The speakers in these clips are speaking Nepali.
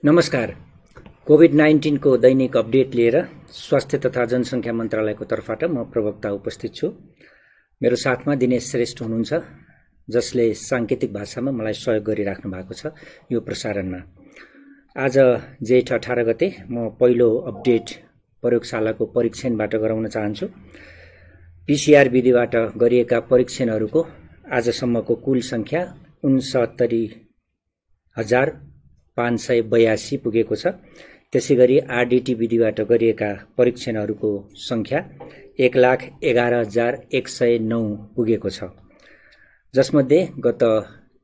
नमस्कार। कोभिड-19 को दैनिक अपडेट लिएर स्वास्थ्य तथा जनसङ्ख्या मन्त्रालयको तर्फबाट म प्रवक्ता उपस्थित छु। मेरो साथमा दिनेश श्रेष्ठ हुनुहुन्छ, जसले सांकेतिक भाषामा मलाई सहयोग गरिराख्नु भएको छ यो प्रसारणमा। आज जेठ 18 गते म पहिलो अपडेट प्रयोगशालाको परीक्षणबाट गराउन चाहन्छु। पीसीआर विधिबाट गरिएका परीक्षणहरूको आजसम्मको कुल संख्या 69,582 पुगेको छ। त्यसैगरी आरडीटी विधिबाट गरिएका परीक्षणहरूको संख्या 1,11,109 पुगेको छ, जसमध्ये गत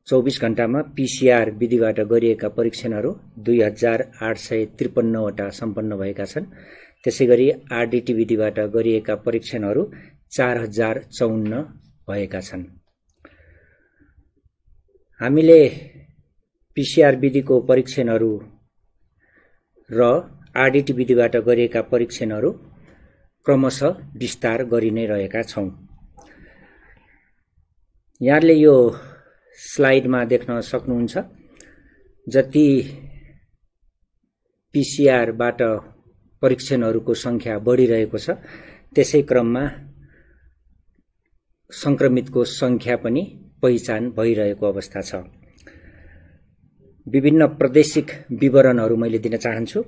24 घण्टामा पीसीआर विधिबाट गरिएका परीक्षणहरू 2,853 वटा सम्पन्न भएका छन्। त्यसैगरी आरडीटी विधिबाट गरिएका परीक्षणहरू 4,054 भएका छन्। हामीले पीसीआर विधिको परीक्षणहरू र आरडीटी विधिबाट गरिएका परीक्षणहरू क्रमशः विस्तार गरि नै रहेका छौं। यहाँले यो स्लाइडमा देख्न सक्नुहुन्छ, जति पीसीआरबाट परीक्षणहरूको संख्या बढिरहेको छ, त्यसै क्रममा संक्रमितको संख्या पनि पहिचान भइरहेको अवस्था छ। विभिन्न प्रादेशिक विवरणहरू मैले दिन चाहन्छु।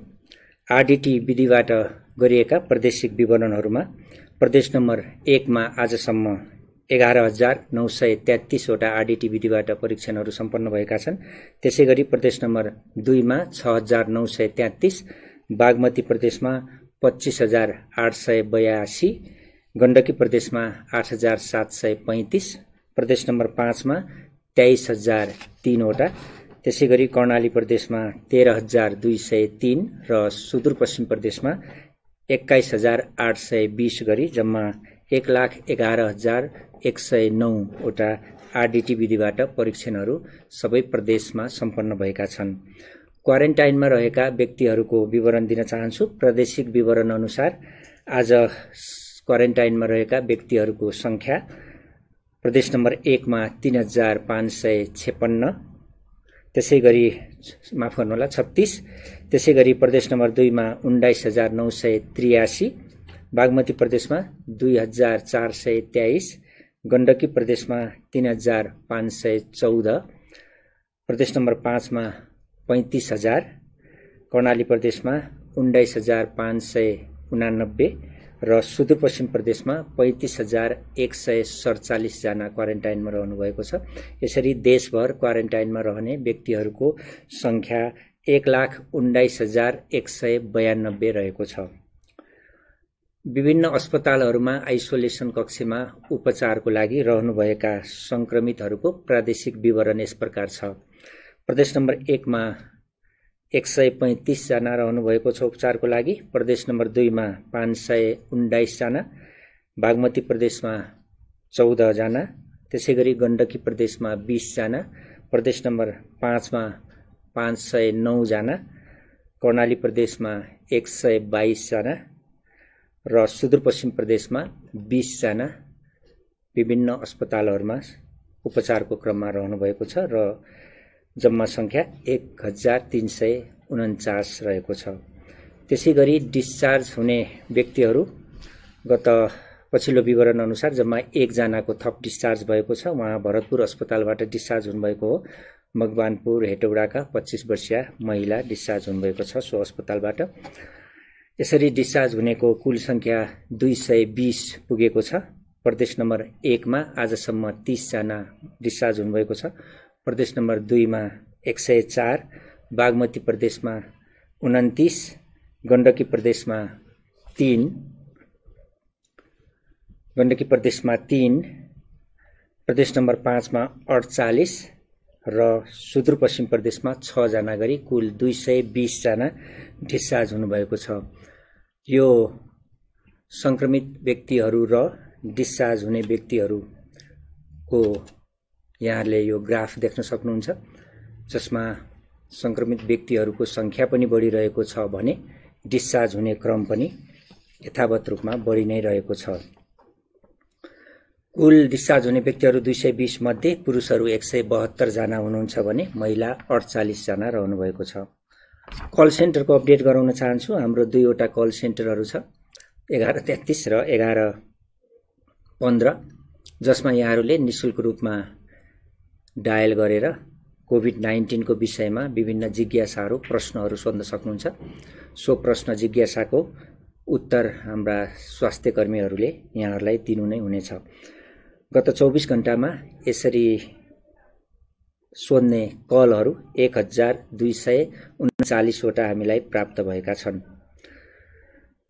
आरडीटी विधिबाट गरिएका प्रादेशिक विवरणहरूमा प्रदेश नम्बर 1 मा आजसम्म 11,933 वटा आरडीटी विधिबाट परीक्षणहरू सम्पन्न भएका छन्। त्यसैगरी प्रदेश नम्बर 2 मा 6,933, बागमती प्रदेशमा 25,882, गण्डकी प्रदेशमा 8,735, प्रदेश नम्बर 5 मा 23,003 वटा, त्यसैगरी कर्णाली प्रदेशमा 13,203 र सुदूरपश्चिम प्रदेशमा 21,820 गरी जम्मा 1,11,109 वटा आरडीटी विधिबाट परीक्षणहरू सबै प्रदेशमा सम्पन्न भएका छन्। क्वारेन्टाइनमा रहेका व्यक्तिहरूको विवरण दिन चाहन्छु। प्रादेशिक विवरण अनुसार आज क्वारेन्टाइनमा रहेका व्यक्तिहरूको संख्या प्रदेश नम्बर 1 मा 3,556, त्यसैगरी माफ गर्नुहोला 36, त्यसैगरी प्रदेश नम्बर 2 मा 19,983, बागमती प्रदेशमा 2,423, गण्डकी प्रदेशमा 3,514, प्रदेश नम्बर 5 मा 35,000, कर्णाली प्रदेशमा 19,589 र सुदूरपश्चिम प्रदेशमा 35,147 जना क्वारेन्टाइनमा रहनु भएको छ। यसरी देशभर क्वारेन्टाइनमा रहने व्यक्तिहरूको संख्या 1,19,192 रहेको छ। विभिन्न अस्पतालहरूमा आइसोलेसन कक्षमा उपचारको लागि रहनुभएका संक्रमितहरूको प्रादेशिक विवरण यस प्रकार छ। प्रदेश नम्बर 1 मा 135 जना रहनुभएको छ उपचारको लागि, प्रदेश नम्बर 2 मा 519 जना, बागमती प्रदेशमा 14 जना, त्यसैगरी गण्डकी प्रदेशमा 20 जना, प्रदेश नम्बर 5 मा 509 जना, कर्णाली प्रदेशमा 122 जना र सुदूरपश्चिम प्रदेशमा 20 जना विभिन्न अस्पतालहरूमा उपचारको क्रममा रहनुभएको छ र जम्मा संख्या 1,349 रहेको छ। त्यसैगरी डिस्चार्ज हुने व्यक्तिहरू गत पछिल्लो विवरण अनुसार जम्मा 1 जनाको थप डिस्चार्ज भएको छ। उहाँ भरतपुर अस्पतालबाट डिस्चार्ज हुनुभएको हो। मकवानपुर हेटौडाका 25 वर्षीय महिला डिस्चार्ज हुनुभएको छ सो अस्पतालबाट। यसरी डिस्चार्ज हुनेको कुल संख्या 220 पुगेको छ। प्रदेश नम्बर 1 मा आजसम्म 30 जना डिस्चार्ज हुनुभएको छ। प्रदेश नम्बर 2 मा 104, बागमती प्रदेशमा 29, गण्डकी प्रदेशमा 3, प्रदेश नम्बर 5 मा 48 र सुदूरपश्चिम प्रदेशमा 6 जना गरी कुल 220 जना डिस्चार्ज हुनुभएको छ। यो संक्रमित व्यक्तिहरू र डिस्चार्ज हुने व्यक्तिहरूको यहाँले यो ग्राफ देख्न सक्नुहुन्छ, जसमा संक्रमित व्यक्तिहरूको संख्या पनि बढिरहेको छ भने डिस्चार्ज हुने क्रम पनि यथावत रूपमा बढि नै रहेको छ। कुल डिस्चार्ज हुने व्यक्तिहरू 220 मध्ये पुरुषहरू 172 जना हुनुहुन्छ भने महिला 48 जना रहनुभएको छ। कल सेन्टरको अपडेट गराउन चाहन्छु। हाम्रो दुईवटा कल सेन्टरहरू छ, 1133 र 1115, जसमा यहाँहरूले निशुल्क रूपमा डायल गरेर कोभिड-19 को विषयमा विभिन्न जिज्ञासाहरू, प्रश्नहरू सोध्न सक्नुहुन्छ। सो प्रश्न जिज्ञासाको उत्तर हाम्रा स्वास्थ्य कर्मीहरूले यहाँहरूलाई दिनु नै हुनेछ। गत 24 घण्टामा यसरी सोध्ने कलहरू 1239 वटा हामीलाई प्राप्त भएका छन्।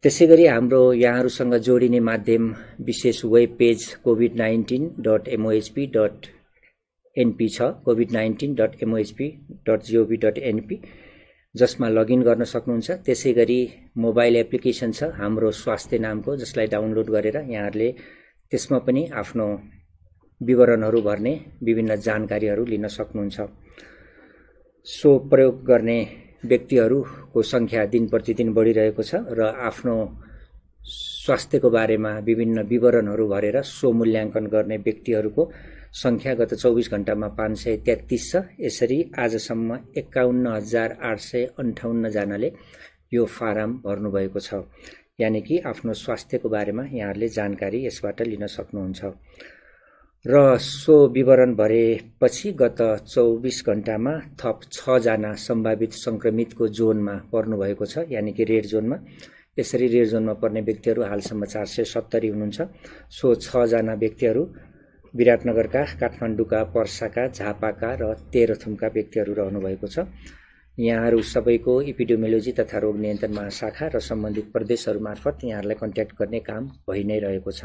त्यसैगरी हाम्रो यहाँहरूसँग जोडिने माध्यम विशेष वेब पेज covid19.mohp.np छ, covid19.mohp.gov.np, जसमा लगइन गर्न सक्नुहुन्छ। त्यसैगरी मोबाइल एप्लिकेसन छ हाम्रो स्वास्थ्य नामको, जसलाई डाउनलोड गरेर यहाँहरूले त्यसमा पनि आफ्नो विवरणहरू भर्ने, विभिन्न जानकारीहरू लिन सक्नुहुन्छ। सो प्रयोग गर्ने व्यक्तिहरूको संख्या दिन प्रतिदिन बढिरहेको छ र आफ्नो स्वास्थ्यको बारेमा विभिन्न विवरणहरू भरेर सो मूल्याङ्कन गर्ने व्यक्तिहरूको संख्या गत 24 घण्टामा 533 छ। यसरी आजसम्म 51,858 जनाले यो फारम भर्नुभएको छ। यानि कि आफ्नो स्वास्थ्यको बारेमा यहाँहरूले जानकारी यसबाट लिन सक्नुहुन्छ। र सो विवरण भरेपछि गत 24 घण्टामा थप 6 जना सम्भावित संक्रमितको जोनमा पर्नुभएको छ, यानि कि रेड जोनमा। यसरी रेड जोनमा पर्ने व्यक्तिहरू हालसम्म 470 हुनुहुन्छ। सो 6 जना व्यक्तिहरू विराटनगरका, काठमाडौँका, पर्साका, झापाका र तेह्रथुमका व्यक्तिहरू रहनुभएको छ। यहाँहरू सबैको एपिडेमियोलोजी तथा रोग नियन्त्रण महाशाखा र सम्बन्धित प्रदेशहरू मार्फत यहाँहरूलाई कन्ट्याक्ट गर्ने काम भइ नै रहेको छ।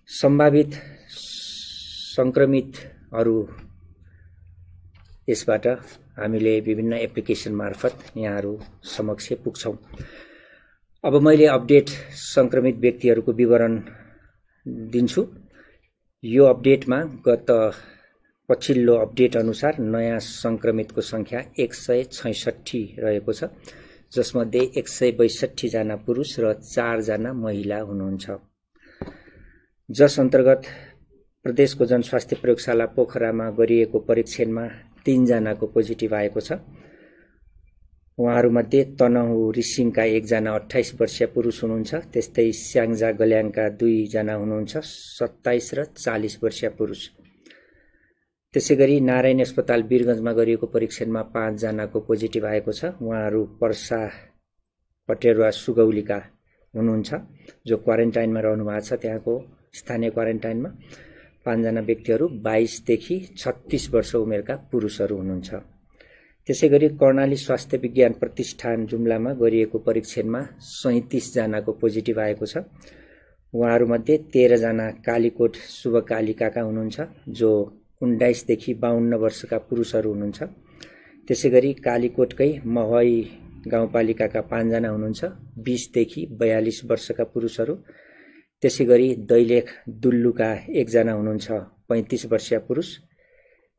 सम्भावित संक्रमितहरू यसबाट हामीले विभिन्न एप्लिकेसन मार्फत यहाँहरू समक्ष पुग्छौं। अब मैले अपडेट संक्रमित व्यक्तिहरूको विवरण दिन्छु। यो अपडेटमा गत पछिल्लो अपडेट अनुसार नयाँ संक्रमितको संख्या 166 रहेको छ, जसमध्ये 162 जना पुरुष र 4 जना महिला हुनुहुन्छ। जस अन्तर्गत प्रदेशको जनस्वास्थ्य प्रयोगशाला पोखरामा गरिएको परीक्षणमा 3 जनाको पोजिटिभ आएको छ। उहाँहरूमध्ये तनहु रिसिङका 1 जना 28 वर्षीय पुरुष हुनुहुन्छ। त्यस्तै स्याङ्जा गल्याङका 2 जना हुनुहुन्छ, 27 र 40 वर्षीय पुरुष। त्यसैगरी नारायण अस्पताल वीरगञ्जमा गरिएको परीक्षणमा 5 जनाको पोजिटिभ आएको छ। उहाँहरू पर्सा पटेरुवा सुगौलीका हुनुहुन्छ, जो क्वारेन्टाइनमा रहनु भएको छ। त्यहाँको स्थानीय क्वारेन्टाइनमा 5 जना व्यक्तिहरू 22 देखि 36 वर्ष उमेरका पुरुषहरू हुनुहुन्छ। त्यसैगरी कर्णाली स्वास्थ्य विज्ञान प्रतिष्ठान जुम्लामा गरिएको परीक्षणमा 37 जनाको पोजिटिभ आएको छ। उहाँहरूमध्ये 13 जना कालीकोट शुभकालिकाका हुनुहुन्छ, जो 19 देखि 52 वर्षका पुरुषहरू हुनुहुन्छ। त्यसैगरी कालीकोटकै महई गाउँपालिकाका 5 जना हुनुहुन्छ, 20 देखि 42 वर्षका पुरुषहरू। त्यसैगरी दैलेख दुल्लुका 1 जना हुनुहुन्छ, 35 वर्षीय पुरुष।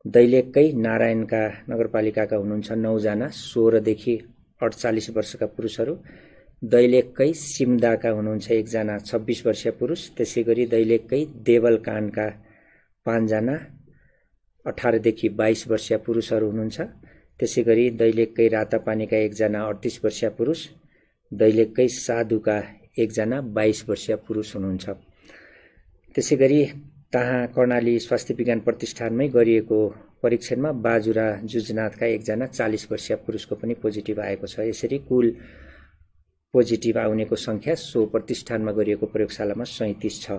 दैलेखकै नारायणका नगरपालिकाका हुनुहुन्छ 9 जना, 16 देखि 48 वर्षका पुरुषहरू। दैलेखकै सिमदाका हुनुहुन्छ 1 जना, 26 वर्षीय पुरुष। त्यसैगरी दैलेखकै देवलकानका 5 जना, 18 देखि 22 वर्षीय पुरुषहरू हुनुहुन्छ। त्यसैगरी दैलेखकै रातापानीका 1 जना, 38 वर्षीय पुरुष। दैलेखकै साधुका 1 जना, 22 वर्षीय पुरुष हुनुहुन्छ। त्यसैगरी तहाँ कर्णाली स्वास्थ्य विज्ञान प्रतिष्ठानमै गरिएको परीक्षणमा बाजुरा जुजनाथका 1 जना, 40 वर्षीय पुरुषको पनि पोजिटिभ आएको छ। यसरी कुल पोजिटिभ आउनेको संख्या सो प्रतिष्ठानमा गरिएको प्रयोगशालामा 37 छ।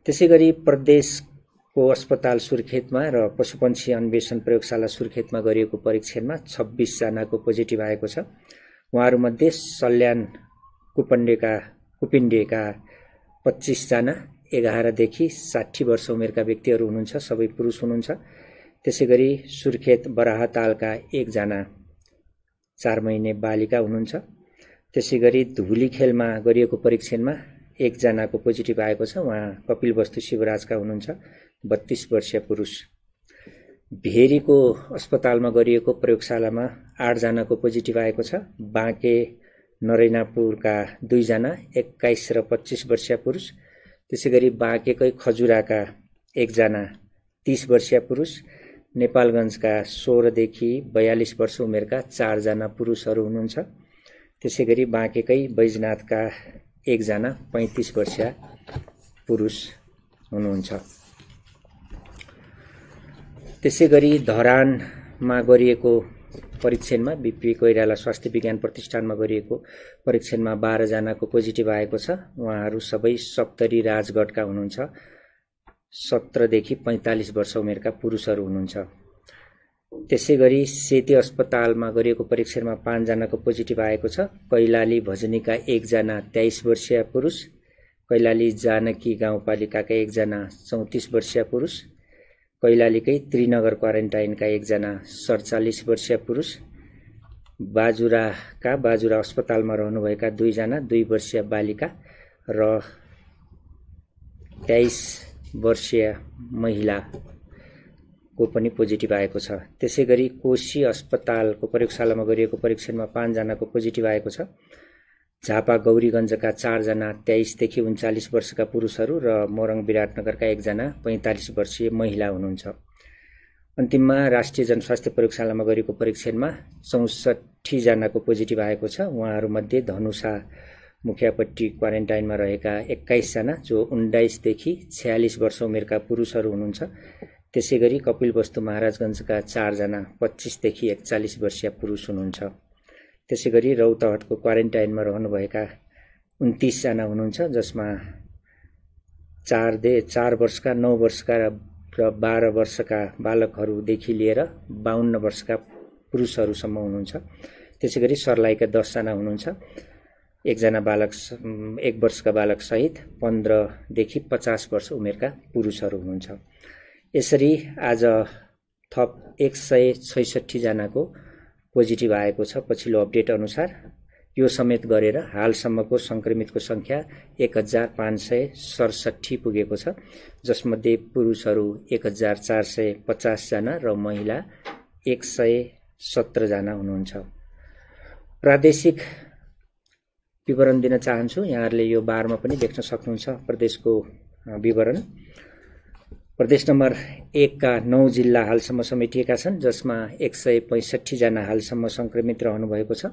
त्यसैगरी प्रदेशको अस्पताल सुर्खेतमा र पशुपन्छी अन्वेषण प्रयोगशाला सुर्खेतमा गरिएको परीक्षणमा 26 जनाको पोजिटिभ आएको छ। उहाँहरूमध्ये सल्यान कुपिण्डेका 25 जना, 11 देखि 60 वर्ष उमेरका व्यक्तिहरू हुनुहुन्छ, सबै पुरुष हुनुहुन्छ। त्यसैगरी सुर्खेत बराहतालका 1 जना, 4 महिने बालिका हुनुहुन्छ। त्यसैगरी धुलीखेलमा गरिएको परीक्षणमा 1 जनाको पोजिटिभ आएको छ। उहाँ कपिलवस्तु शिवराजका हुनुहुन्छ, 32 वर्षीय पुरुष। भेरीको अस्पतालमा गरिएको प्रयोगशालामा 8 जनाको पोजिटिभ आएको छ। बाँके नरैनापुरका 2 जना, 21 र 25 वर्षीय पुरुष। त्यसैगरी बाँकेकै खजुराका 1 जना, 30 वर्षीय पुरुष। नेपालगञ्जका 16 देखि 42 वर्ष उमेरका 4 जना पुरुषहरू हुनुहुन्छ। त्यसैगरी बाँकेकै बैजनाथका 1 जना 35 वर्षीय पुरुष हुनुहुन्छ। त्यसैगरी धरानमा गरिएको परीक्षणमा बीपी कोइराला स्वास्थ्य विज्ञान प्रतिष्ठानमा गरिएको परीक्षणमा 12 जनाको पोजिटिभ आएको छ। उहाँहरू सबै सप्तरी राजगढका हुनुहुन्छ। 17 देखि 45 वर्ष उमेरका पुरुषहरू हुनुहुन्छ। त्यसैगरी सेती अस्पतालमा गरिएको परीक्षणमा 5 जनाको पोजिटिभ आएको छ। कैलाली भजनीका 1 जना 23 वर्षीय पुरुष, कैलाली जानकी गाउँपालिकाका 1 जना 34 वर्षीय पुरुष, कैलालीकै त्रिनगर क्वारेन्टाइनका 1 जना 47 वर्षीय पुरुष, बाजुरा अस्पतालमा रहनुभएका 2 जना 2 वर्षीय बालिका र 23 वर्षीय महिलाको पनि पोजिटिभ आएको छ। त्यसैगरी कोशी अस्पतालको प्रयोगशालामा गरिएको परीक्षणमा 5 जनाको पोजिटिभ आएको छ। झापा गौरीगञ्जका 4 जना 23 देखि 39 वर्षका पुरुषहरू र मोरङ विराटनगरका 1 जना 45 वर्षीय महिला हुनुहुन्छ। अन्तिममा राष्ट्रिय जनस्वास्थ्य प्रयोगशालामा गरेको परीक्षणमा 64 जनाको पोजिटिभ आएको छ। उहाँहरूमध्ये धनुषा मुखियापट्टी क्वारेन्टाइनमा रहेका 21 जना जो 19 देखि 46 वर्ष उमेरका पुरुषहरू हुनुहुन्छ। त्यसैगरी कपिलवस्तु महाराजगञ्जका 4 जना 25 देखि 41 वर्षीय पुरुष हुनुहुन्छ। त्यसैगरी रौतहटको क्वारेन्टाइनमा रहनुभएका 29 जना हुनुहुन्छ, जसमा 4 वर्षका, 9 वर्षका र 12 वर्षका बालकहरूदेखि लिएर 52 वर्षका पुरुषहरूसम्म हुनुहुन्छ। त्यसैगरी सर्लाहीका 10 जना हुनुहुन्छ। 1 वर्षका बालक सहित 15 देखि 50 वर्ष उमेरका पुरुषहरू हुनुहुन्छ। यसरी आज थप 166 जनाको पोजिटिभ आएको छ। पछिल्लो अपडेट अनुसार यो समेत गरेर हालसम्मको संक्रमितको संख्या 1567 पुगेको छ, जसमध्ये पुरुषहरू 1450 जना र महिला 117 जना हुनुहुन्छ। प्रादेशिक विवरण दिन चाहन्छु। यहाँहरूले यो बारमा पनि देख्न सक्नुहुन्छ प्रदेशको विवरण। प्रदेश नम्बर 1 का 9 जिल्ला हालसम्म समेटिएका छन्, जसमा 165 जना हालसम्म संक्रमित रहनु भएको छ।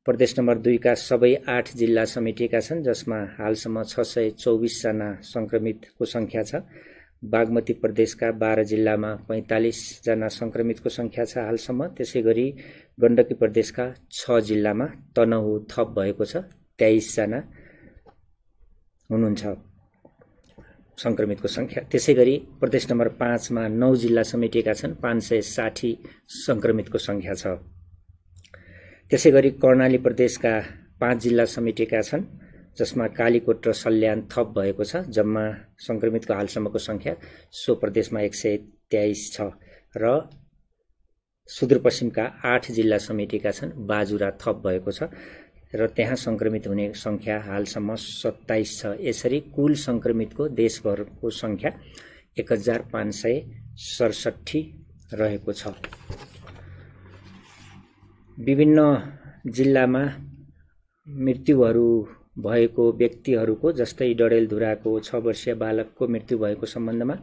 प्रदेश नम्बर 2 का सबै 8 जिल्ला समेटिएका छन्, जसमा हालसम्म 624 जना संक्रमितको संख्या छ। बागमती प्रदेशका 12 जिल्लामा 45 जना संक्रमितको संख्या छ हालसम्म। त्यसैगरी गण्डकी प्रदेशका 6 जिल्लामा तनहु थप भएको छ, 23 जना हुनुहुन्छ संक्रमितको संख्या। त्यसैगरी प्रदेश नम्बर 5 मा 9 जिल्ला समेटिएका छन्, 560 संक्रमितको संख्या छ। त्यसैगरी कर्णाली प्रदेशका 5 जिल्ला समेटिएका छन्, जसमा कालीकोट र सल्यान थप भएको छ। जम्मा संक्रमितको हालसम्मको संख्या सो प्रदेशमा 123 छ र सुदूरपश्चिमका 8 जिल्ला समेटिएका छन्, बाजुरा थप भएको छ र त्यहाँ संक्रमित हुने संख्या हालसम्म 27 छ। यसरी कुल संक्रमितको देशभरको संख्या 1567 रहेको छ। विभिन्न जिल्लामा मृत्युहरू भएको व्यक्तिहरूको, जस्तै डडेलधुराको 6 वर्षीय बालकको मृत्यु भएको सम्बन्धमा,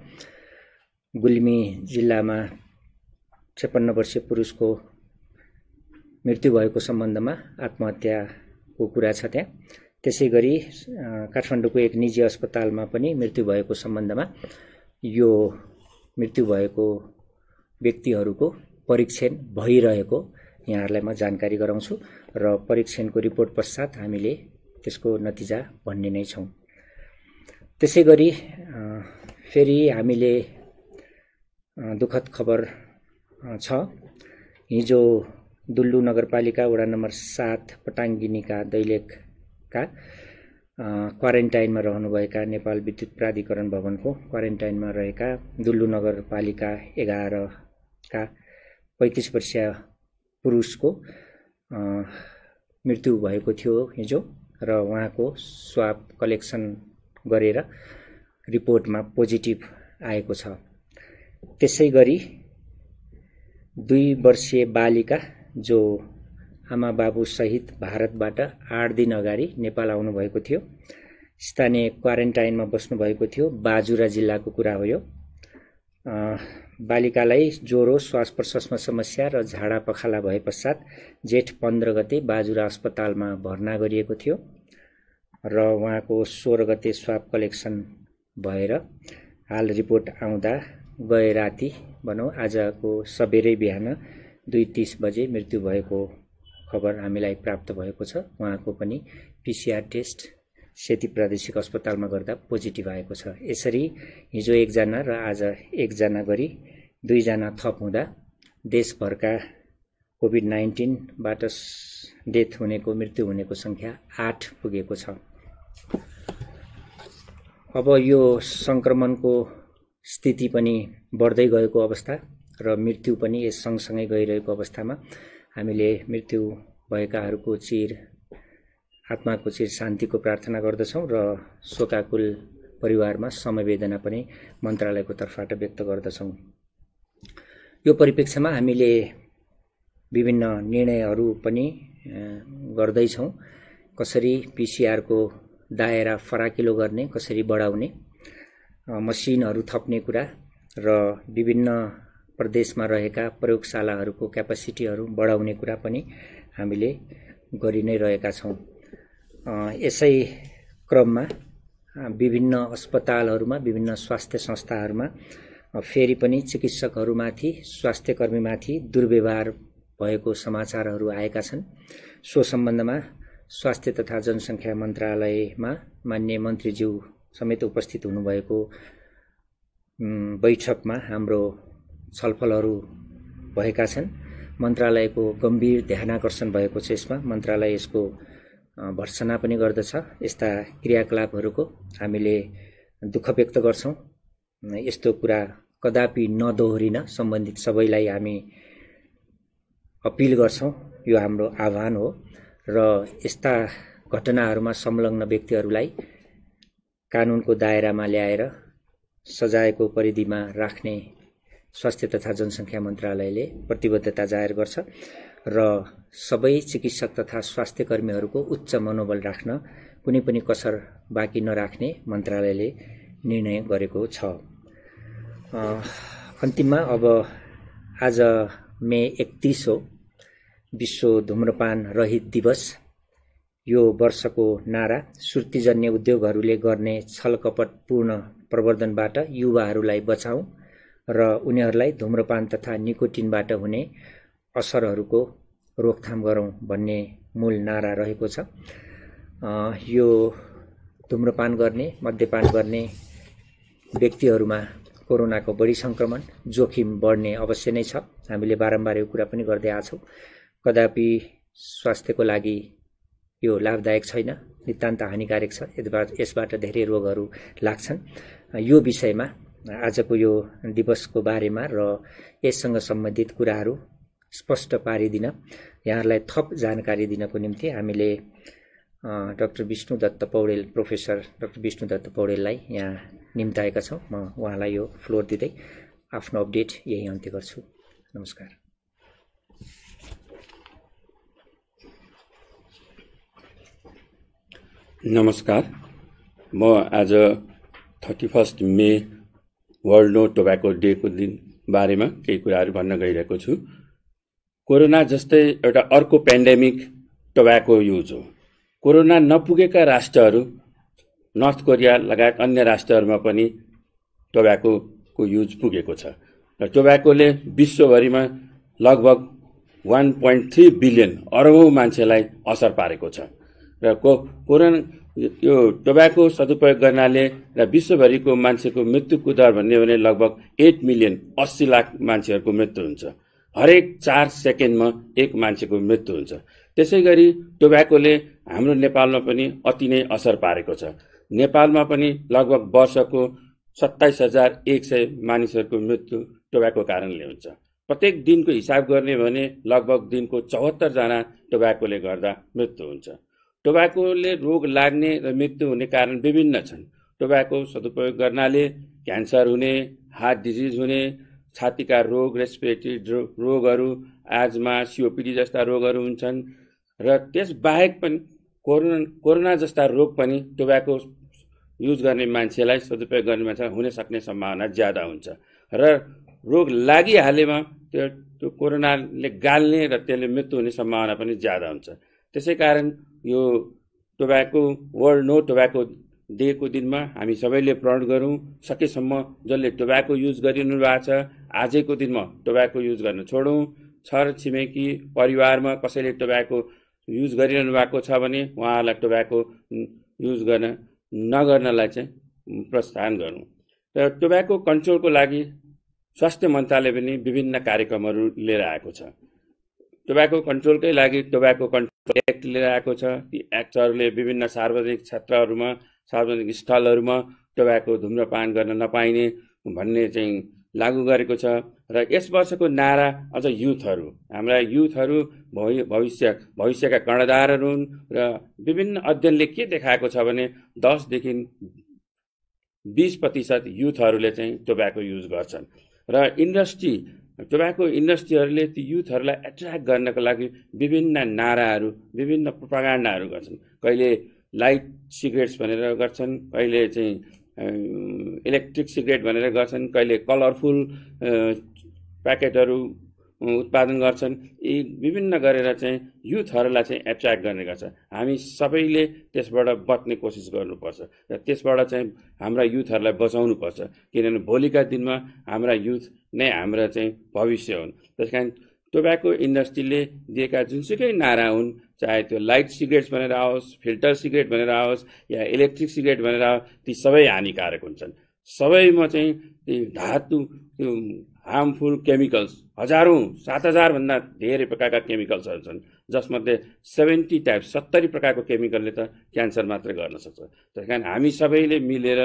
गुल्मी जिल्लामा 56 वर्षीय पुरुषको मृत्यु भएको सम्बन्धमा आत्महत्याको कुरा छ त्यहाँ। त्यसैगरी काठमाडौँको एक निजी अस्पतालमा पनि मृत्यु भएको सम्बन्धमा यो मृत्यु भएको व्यक्तिहरूको परीक्षण भइरहेको यहाँहरूलाई म जानकारी गराउँछु र परीक्षणको रिपोर्ट पश्चात हामीले त्यसको नतिजा भन्ने नै छौँ। त्यसैगरी फेरि हामीले दुःखद खबर छ। हिजो दुल्लु नगरपालिका वडा नम्बर 7 पटाङ्गिनीका दैलेखका क्वारेन्टाइनमा रहनुभएका नेपाल विद्युत प्राधिकरण भवनको क्वारेन्टाइनमा रहेका दुल्लु नगरपालिका 11 का 35 वर्षीय पुरुषको मृत्यु भएको थियो हिजो र उहाँको स्वाब कलेक्सन गरेर रिपोर्टमा पोजिटिभ आएको छ। त्यसैगरी 2 वर्षीय बालिका जो आमा बाबु सहित भारतबाट 8 दिन अगाडि नेपाल आउनु भएको थियो, स्थानीय क्वारेन्टाइनमा बस्नु भएको थियो, बाजुरा जिल्लाको कुरा हो यो। बालिकालाई ज्वरो, श्वास प्रश्वासमा समस्या र झाडा पखाला भए पश्चात जेठ 15 गते बाजुरा अस्पतालमा भर्ना गरिएको थियो र उहाँको 16 गते स्वाब कलेक्सन भएर हाल रिपोर्ट आउँदा गए राति भनौँ आजको सबेरै बिहान 2:30 बजे मृत्यु भएको खबर हामीलाई प्राप्त भएको छ। उहाँको पनि पीसीआर टेस्ट सेती प्रादेशिक अस्पतालमा गर्दा पोजिटिभ आएको छ। यसरी हिजो 1 जना र आज 1 जना गरी 2 जना थप हुँदा देशभरका कोभिड-19 बाट डेथ हुनेको मृत्यु हुनेको संख्या 8 पुगेको छ। अब यो संक्रमणको स्थिति पनि बढ्दै गएको अवस्था र मृत्यु पनि यस सँगसँगै गइरहेको अवस्थामा हामीले मृत्यु भएकाहरूको आत्माको चिर शान्तिको प्रार्थना गर्दछौं र शोकाकुल परिवारमा समवेदना पनि मन्त्रालयको तर्फबाट व्यक्त गर्दछौं। यो परिप्रेक्ष्यमा हामीले विभिन्न निर्णयहरू पनि गर्दैछौं। कसरी पीसीआर को दायरा फराकिलो गर्ने, कसरी बढाउने, मसिनहरू थप्ने कुरा र विभिन्न प्रदेशमा रहेका प्रयोगशालाहरूको क्यापासिटीहरू बढाउने कुरा पनि हामीले गरि नै रहेका छौं। यसै क्रममा विभिन्न अस्पतालहरूमा, विभिन्न स्वास्थ्य संस्थाहरूमा फेरि पनि चिकित्सकहरूमाथि, स्वास्थ्यकर्मीमाथि दुर्व्यवहार भएको समाचारहरू आएका छन्। सो सम्बन्धमा स्वास्थ्य तथा जनसङ्ख्या मन्त्रालयमा माननीय मन्त्रीज्यू समेत उपस्थित हुनुभएको बैठकमा हाम्रो छलफलहरू भएका छन्। मन्त्रालयको गम्भीर ध्यानाकर्षण भएको छ। यसमा मन्त्रालय यसको भर्त्सना पनि गर्दछ। यस्ता क्रियाकलापहरूको हामीले दुःख व्यक्त गर्छौं। यस्तो कुरा कदापि नदोहोरिन सम्बन्धित सबैलाई हामी अपिल गर्छौं। यो हाम्रो आह्वान हो र यस्ता घटनाहरूमा संलग्न व्यक्तिहरूलाई कानुनको दायरामा ल्याएर सजायको परिधिमा राख्ने स्वास्थ्य तथा जनसङ्ख्या मन्त्रालयले प्रतिबद्धता जाहेर गर्छ र सबै चिकित्सक तथा स्वास्थ्य कर्मीहरूको उच्च मनोबल राख्न कुनै पनि कसर बाँकी नराख्ने मन्त्रालयले निर्णय गरेको छ। अन्तिममा अब आज मे 31 हो, विश्व धूम्रपान रहित दिवस। यो वर्षको नारा सुर्तीजन्य उद्योगहरूले गर्ने छलकपटपूर्ण प्रवर्धनबाट युवाहरूलाई बचाऊँ र उनीहरूलाई धूम्रपान तथा निकोटिनबाट हुने असरहरूको रोकथाम गरौँ भन्ने मूल नारा रहेको छ। यो धूम्रपान गर्ने, मद्यपान गर्ने व्यक्तिहरूमा कोरोनाको बढी संक्रमण जोखिम बढ्ने अवश्य नै छ। हामीले बारम्बार यो कुरा पनि गर्दै आछौं। कदापि स्वास्थ्यको लागि यो लाभदायक छैन, नितान्त हानिकारक छ। यसबाट धेरै रोगहरू लाग्छन्। यो विषयमा आजको यो दिवसको बारेमा र यससँग सम्बन्धित कुराहरू स्पष्ट पारिदिन, यहाँहरूलाई थप जानकारी दिनको निम्ति हामीले doctor Vishnudatta Paudel, professor doctor Vishnudatta पौडेललाई यहाँ निम्ताएका छौं। म उहाँलाई यो फ्लोर दिँदै आफ्नो अपडेट यही अन्त्य गर्छु। नमस्कार। नमस्कार। म आज 31 मे वर्ल्ड नो टोब्याको डे को दिन बारेमा केही कुराहरू भन्न गइरहेको छु। कोरोना जस्तै एउटा अर्को पेन्डेमिक टोब्याको युज हो। कोरोना नपुगेका राष्ट्रहरू, नर्थ कोरिया लगायत अन्य राष्ट्रहरूमा पनि टोब्याको युज पुगेको छ र टोब्याकोले विश्वभरिमा लगभग 1.3 बिलियन अरबौं मान्छेलाई असर पारेको छ र कोरोना यो टोब्याको सदुपयोग गर्नाले र विश्वभरिको मान्छेको मृत्युको दर भन्ने भने लगभग 8 मिलियन 80 लाख मान्छेहरूको मृत्यु हुन्छ। हरेक 4 सेकेन्डमा एक मान्छेको मृत्यु हुन्छ। त्यसैगरी टोब्याकोले हाम्रो नेपालमा पनि अति नै असर पारेको छ। नेपालमा पनि लगभग वर्षको 27,100 मानिसहरूको मृत्यु टोब्याको कारणले हुन्छ। प्रत्येक दिनको हिसाब गर्ने भने लगभग दिनको 74 जना टोब्याकोले गर्दा मृत्यु हुन्छ। टोब्याकोले रोग लाग्ने र मृत्यु हुने कारण विभिन्न छन्। टोब्याको सदुपयोग गर्नाले क्यान्सर हुने, हार्ट डिजिज हुने, छातीका रोग, रेस्पिरेटरी रोगहरू, एजमा, सीओपीडी जस्ता रोगहरू हुन्छन् र त्यस बाहेक पनि कोरोना जस्ता रोग पनि टोब्याको युज गर्ने मान्छेलाई, सदुपयोग गर्ने मान्छेलाई हुन सक्ने सम्भावना ज्यादा हुन्छ र रोग लागिहालेमा त्यो कोरोनाले गाल्ने र त्यसले मृत्यु हुने सम्भावना पनि ज्यादा हुन्छ। त्यसै कारण यो वर्ल्ड नो टोब्याको डेको दिनमा हामी सबैले प्रण गरौँ, सकेसम्म जसले टोब्याको युज गरिरहनु भएको छ आजैको दिनमा टोब्याको युज गर्न छोडौँ। छर छिमेकी परिवारमा कसैले टोब्याको युज गरिरहनु भएको छ भने उहाँहरूलाई टोब्याको युज नगर्नलाई चाहिँ प्रोत्साहन गरौँ। र टोब्याको कन्ट्रोलको लागि स्वास्थ्य मन्त्रालय पनि विभिन्न कार्यक्रमहरू लिएर आएको छ। टोब्याको कन्ट्रोलकै लागि टोब्याको कन्ट्रोल एक्ट लिएर आएको छ। ती एक्टहरूले विभिन्न सार्वजनिक क्षेत्रहरूमा, सार्वजनिक स्थलहरूमा टोब्याको धुम्रपान गर्न नपाइने भन्ने चाहिँ लागू गरेको छ। र यस वर्षको नारा अझ युथहरू, हाम्रा युथहरू भविष्यका कर्णधारहरू हुन् र विभिन्न अध्ययनले के देखाएको छ भने 10 देखि 20% युथहरूले चाहिँ टोब्याको युज गर्छन्। र टोब्याको इन्डस्ट्रीहरूले ती युथहरूलाई एट्र्याक्ट गर्नको लागि विभिन्न नाराहरू, विभिन्न प्रोपागान्डाहरू गर्छन्। कहिले लाइट सिगरेट्स भनेर गर्छन्, कहिले चाहिँ इलेक्ट्रिक सिगरेट भनेर गर्छन्, कहिले कलरफुल प्याकेटहरू उत्पादन गर्छन्। यी विभिन्न गरेर चाहिँ युथहरूलाई चाहिँ एट्र्याक्ट गर्ने गर्छ। हामी सबैले त्यसबाट बच्ने कोसिस गर्नुपर्छ र त्यसबाट चाहिँ हाम्रा युथहरूलाई बचाउनुपर्छ, किनभने भोलिका दिनमा हाम्रा युथ नै हाम्रा चाहिँ भविष्य हुन्। त्यसकारण टोब्याको इन्डस्ट्रीले दिएका जुनसुकै नारा हुन्, चाहे त्यो लाइट सिगरेट्स भनेर आओस्, फिल्टर सिगरेट भनेर आओस् या इलेक्ट्रिक सिगरेट भनेर आओस्, ती सबै हानिकारक हुन्छन्। सबैमा चाहिँ ती धातु, त्यो हार्मफुल केमिकल्स, 7,000 भन्दा धेरै प्रकारका केमिकल्सहरू छन्, जसमध्ये 70 प्रकारको केमिकलले त क्यान्सर मात्र गर्न सक्छ। त्यसकारण हामी सबैले मिलेर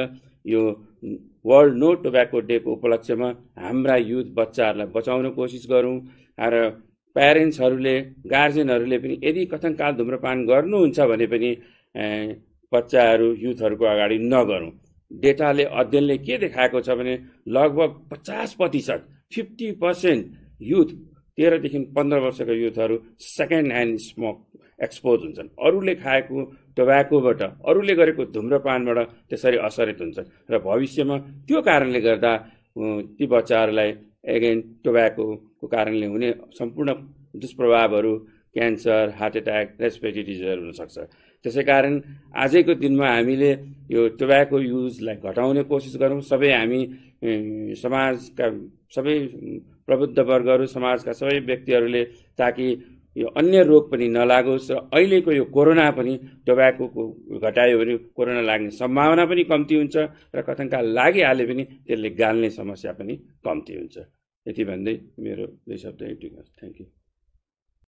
यो वर्ल्ड नो टोब्याको डेको उपलक्ष्यमा हाम्रा युथ बच्चाहरूलाई बचाउन कोसिस गरौँ। र प्यारेन्ट्सहरूले, गार्जेनहरूले पनि यदि कथनकाल धुम्रपान गर्नुहुन्छ भने पनि बच्चाहरू, युथहरूको अगाडि नगरौँ। डेटाले, अध्ययनले के देखाएको छ भने लगभग 50% युथ 13 देखि 15 वर्षका युथहरू सेकेन्ड ह्यान्ड स्मोक एक्सपोज हुन्छन्। अरूले खाएको टोब्याकोबाट, अरूले गरेको धुम्रपानबाट त्यसरी असरित हुन्छन् र भविष्यमा त्यो कारणले गर्दा ती बच्चाहरूलाई एगेन टोब्याकोको कारणले हुने सम्पूर्ण दुष्प्रभावहरू, क्यान्सर, हार्ट एट्याक, रेस्पिरेटरी डिजिजहरू हुनसक्छ। त्यसै कारण आजैको दिनमा हामीले यो टोब्याको युजलाई घटाउने कोसिस गरौँ। सबै हामी समाजका सबै प्रबुद्ध वर्गहरू, समाजका सबै व्यक्तिहरूले, ताकि यो अन्य रोग पनि नलागोस् र अहिलेको यो कोरोना पनि टोब्याकोको घटायो भने कोरोना लाग्ने सम्भावना पनि कम्ती हुन्छ र कथनकाल लागिहाले पनि त्यसले गाल्ने समस्या पनि कम्ती हुन्छ। यति भन्दै मेरो 2 शब्द यति गर्छु। Thank you.